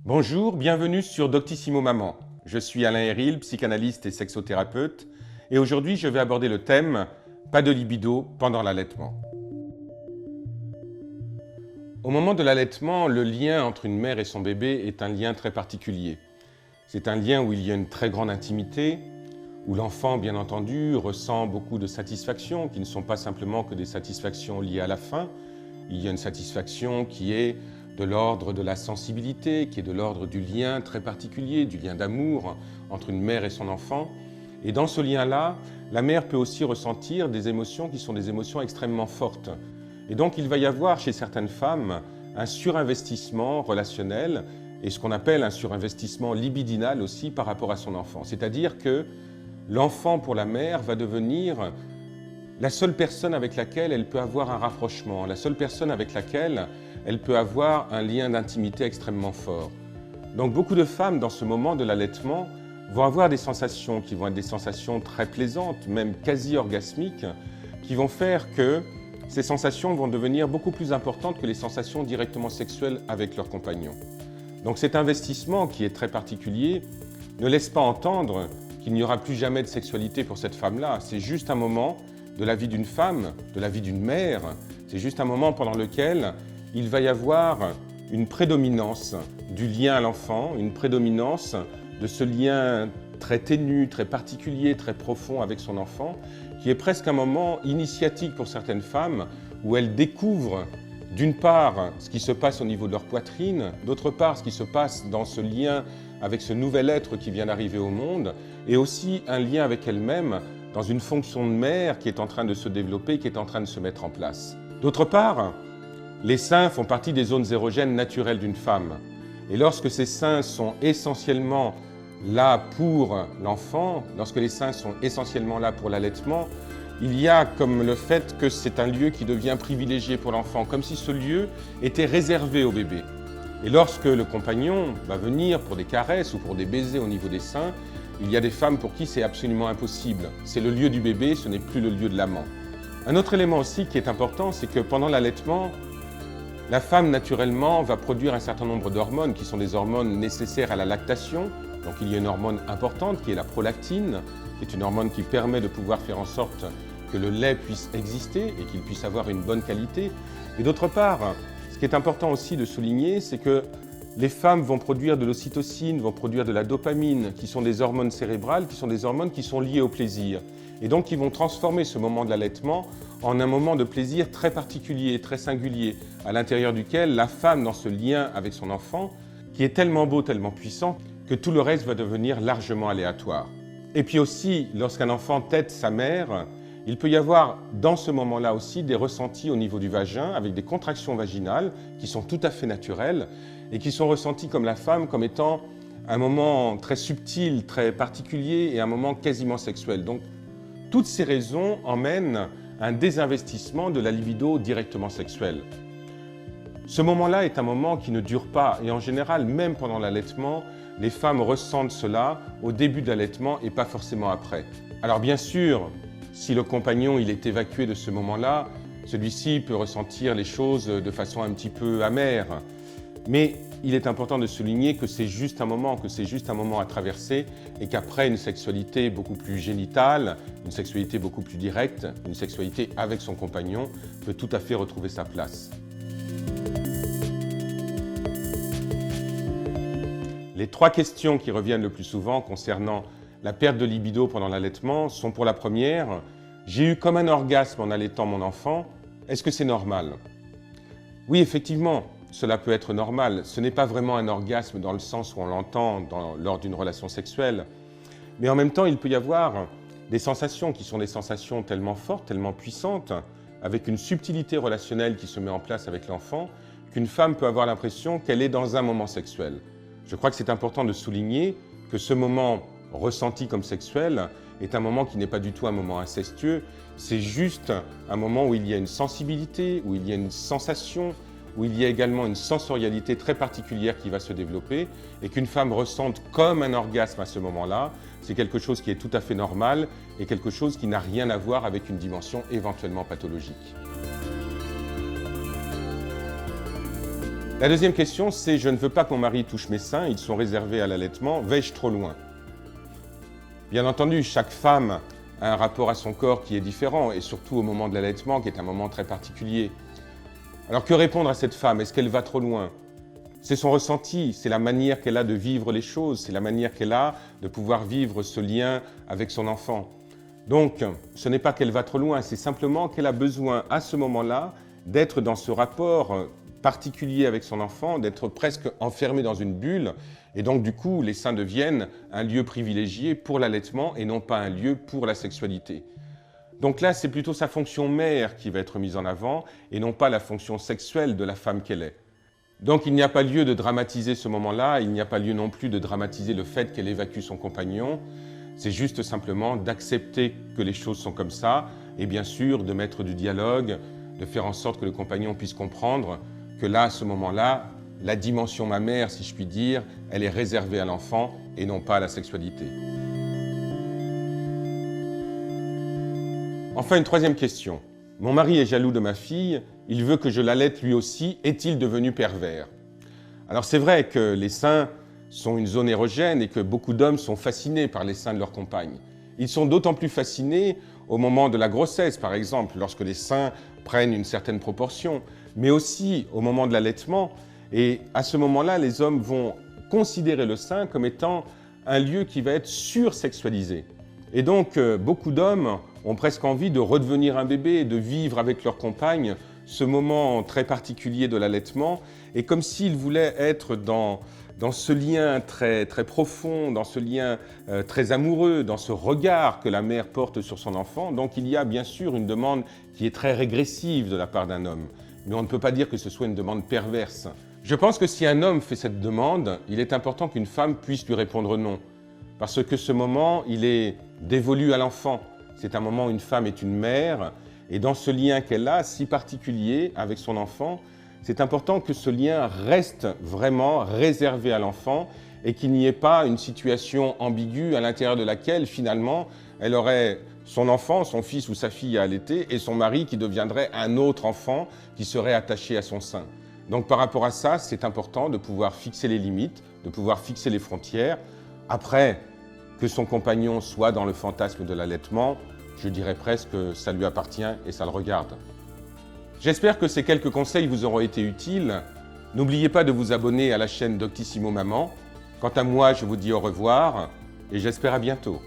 Bonjour, bienvenue sur Doctissimo Maman. Je suis Alain Héril, psychanalyste et sexothérapeute, et aujourd'hui je vais aborder le thème « Pas de libido pendant l'allaitement ». Au moment de l'allaitement, le lien entre une mère et son bébé est un lien très particulier. C'est un lien où il y a une très grande intimité, où l'enfant, bien entendu, ressent beaucoup de satisfactions qui ne sont pas simplement que des satisfactions liées à la faim. Il y a une satisfaction qui est de l'ordre de la sensibilité, qui est de l'ordre du lien très particulier, du lien d'amour entre une mère et son enfant. Et dans ce lien-là, la mère peut aussi ressentir des émotions qui sont des émotions extrêmement fortes. Et donc il va y avoir chez certaines femmes un surinvestissement relationnel et ce qu'on appelle un surinvestissement libidinal aussi par rapport à son enfant. C'est-à-dire que l'enfant pour la mère va devenir la seule personne avec laquelle elle peut avoir un rapprochement, la seule personne avec laquelle elle peut avoir un lien d'intimité extrêmement fort. Donc beaucoup de femmes, dans ce moment de l'allaitement, vont avoir des sensations qui vont être des sensations très plaisantes, même quasi orgasmiques, qui vont faire que ces sensations vont devenir beaucoup plus importantes que les sensations directement sexuelles avec leur compagnon. Donc cet investissement, qui est très particulier, ne laisse pas entendre qu'il n'y aura plus jamais de sexualité pour cette femme-là. C'est juste un moment de la vie d'une femme, de la vie d'une mère. C'est juste un moment pendant lequel il va y avoir une prédominance du lien à l'enfant, une prédominance de ce lien très ténu, très particulier, très profond avec son enfant, qui est presque un moment initiatique pour certaines femmes, où elles découvrent d'une part ce qui se passe au niveau de leur poitrine, d'autre part ce qui se passe dans ce lien avec ce nouvel être qui vient d'arriver au monde, et aussi un lien avec elles-mêmes dans une fonction de mère qui est en train de se développer, qui est en train de se mettre en place. D'autre part, les seins font partie des zones érogènes naturelles d'une femme. Et lorsque ces seins sont essentiellement là pour l'enfant, lorsque les seins sont essentiellement là pour l'allaitement, il y a comme le fait que c'est un lieu qui devient privilégié pour l'enfant, comme si ce lieu était réservé au bébé. Et lorsque le compagnon va venir pour des caresses ou pour des baisers au niveau des seins, il y a des femmes pour qui c'est absolument impossible. C'est le lieu du bébé, ce n'est plus le lieu de l'amant. Un autre élément aussi qui est important, c'est que pendant l'allaitement, la femme naturellement va produire un certain nombre d'hormones qui sont des hormones nécessaires à la lactation. Donc il y a une hormone importante qui est la prolactine, qui est une hormone qui permet de pouvoir faire en sorte que le lait puisse exister et qu'il puisse avoir une bonne qualité. Et d'autre part, ce qui est important aussi de souligner, c'est que les femmes vont produire de l'ocytocine, vont produire de la dopamine, qui sont des hormones cérébrales, qui sont des hormones qui sont liées au plaisir. Et donc qui vont transformer ce moment de l'allaitement en un moment de plaisir très particulier, très singulier, à l'intérieur duquel la femme, dans ce lien avec son enfant, qui est tellement beau, tellement puissant, que tout le reste va devenir largement aléatoire. Et puis aussi, lorsqu'un enfant tète sa mère, il peut y avoir dans ce moment-là aussi des ressentis au niveau du vagin, avec des contractions vaginales qui sont tout à fait naturelles et qui sont ressenties comme la femme comme étant un moment très subtil, très particulier et un moment quasiment sexuel. Donc, toutes ces raisons emmènent un désinvestissement de la libido directement sexuelle. Ce moment-là est un moment qui ne dure pas et en général, même pendant l'allaitement, les femmes ressentent cela au début de l'allaitement et pas forcément après. Alors bien sûr, si le compagnon il est évacué de ce moment-là, celui-ci peut ressentir les choses de façon un petit peu amère. Mais il est important de souligner que c'est juste un moment, à traverser et qu'après une sexualité beaucoup plus génitale, une sexualité beaucoup plus directe, une sexualité avec son compagnon peut tout à fait retrouver sa place. Les trois questions qui reviennent le plus souvent concernant la perte de libido pendant l'allaitement sont pour la première, j'ai eu comme un orgasme en allaitant mon enfant, est-ce que c'est normal? Oui, effectivement, cela peut être normal. Ce n'est pas vraiment un orgasme dans le sens où on l'entend lors d'une relation sexuelle, mais en même temps, il peut y avoir des sensations qui sont des sensations tellement fortes, tellement puissantes, avec une subtilité relationnelle qui se met en place avec l'enfant, qu'une femme peut avoir l'impression qu'elle est dans un moment sexuel. Je crois que c'est important de souligner que ce moment ressenti comme sexuel est un moment qui n'est pas du tout un moment incestueux, c'est juste un moment où il y a une sensibilité, où il y a une sensation, où il y a également une sensorialité très particulière qui va se développer et qu'une femme ressente comme un orgasme à ce moment-là, c'est quelque chose qui est tout à fait normal et quelque chose qui n'a rien à voir avec une dimension éventuellement pathologique. La deuxième question, c'est « Je ne veux pas que mon mari touche mes seins, ils sont réservés à l'allaitement, vais-je trop loin ?» Bien entendu, chaque femme a un rapport à son corps qui est différent, et surtout au moment de l'allaitement, qui est un moment très particulier. Alors que répondre à cette femme? Est-ce qu'elle va trop loin? C'est son ressenti, c'est la manière qu'elle a de vivre les choses, c'est la manière qu'elle a de pouvoir vivre ce lien avec son enfant. Donc, ce n'est pas qu'elle va trop loin, c'est simplement qu'elle a besoin à ce moment-là d'être dans ce rapport particulier avec son enfant, d'être presque enfermée dans une bulle. Et donc, du coup, les seins deviennent un lieu privilégié pour l'allaitement et non pas un lieu pour la sexualité. Donc là, c'est plutôt sa fonction mère qui va être mise en avant et non pas la fonction sexuelle de la femme qu'elle est. Donc, il n'y a pas lieu de dramatiser ce moment-là, il n'y a pas lieu non plus de dramatiser le fait qu'elle évacue son compagnon. C'est juste simplement d'accepter que les choses sont comme ça et bien sûr de mettre du dialogue, de faire en sorte que le compagnon puisse comprendre que là, à ce moment-là, la dimension mammaire, si je puis dire, elle est réservée à l'enfant et non pas à la sexualité. Enfin, une troisième question. Mon mari est jaloux de ma fille, il veut que je l'allaite lui aussi, est-il devenu pervers? Alors c'est vrai que les seins sont une zone érogène et que beaucoup d'hommes sont fascinés par les seins de leur compagne. Ils sont d'autant plus fascinés au moment de la grossesse, par exemple, lorsque les seins prennent une certaine proportion, mais aussi au moment de l'allaitement. Et à ce moment-là, les hommes vont considérer le sein comme étant un lieu qui va être sursexualisé. Et donc, beaucoup d'hommes ont presque envie de redevenir un bébé et de vivre avec leur compagne ce moment très particulier de l'allaitement, et comme s'ils voulaient être dans ce lien très profond, dans ce lien très amoureux, dans ce regard que la mère porte sur son enfant. Donc il y a bien sûr une demande qui est très régressive de la part d'un homme, mais on ne peut pas dire que ce soit une demande perverse. Je pense que si un homme fait cette demande, il est important qu'une femme puisse lui répondre non, parce que ce moment, il est dévolu à l'enfant. C'est un moment où une femme est une mère, et dans ce lien qu'elle a, si particulier avec son enfant, c'est important que ce lien reste vraiment réservé à l'enfant et qu'il n'y ait pas une situation ambiguë à l'intérieur de laquelle, finalement, elle aurait son enfant, son fils ou sa fille à allaiter et son mari qui deviendrait un autre enfant qui serait attaché à son sein. Donc par rapport à ça, c'est important de pouvoir fixer les limites, de pouvoir fixer les frontières. Après, que son compagnon soit dans le fantasme de l'allaitement, je dirais presque que ça lui appartient et ça le regarde. J'espère que ces quelques conseils vous auront été utiles. N'oubliez pas de vous abonner à la chaîne Doctissimo Maman. Quant à moi, je vous dis au revoir et j'espère à bientôt.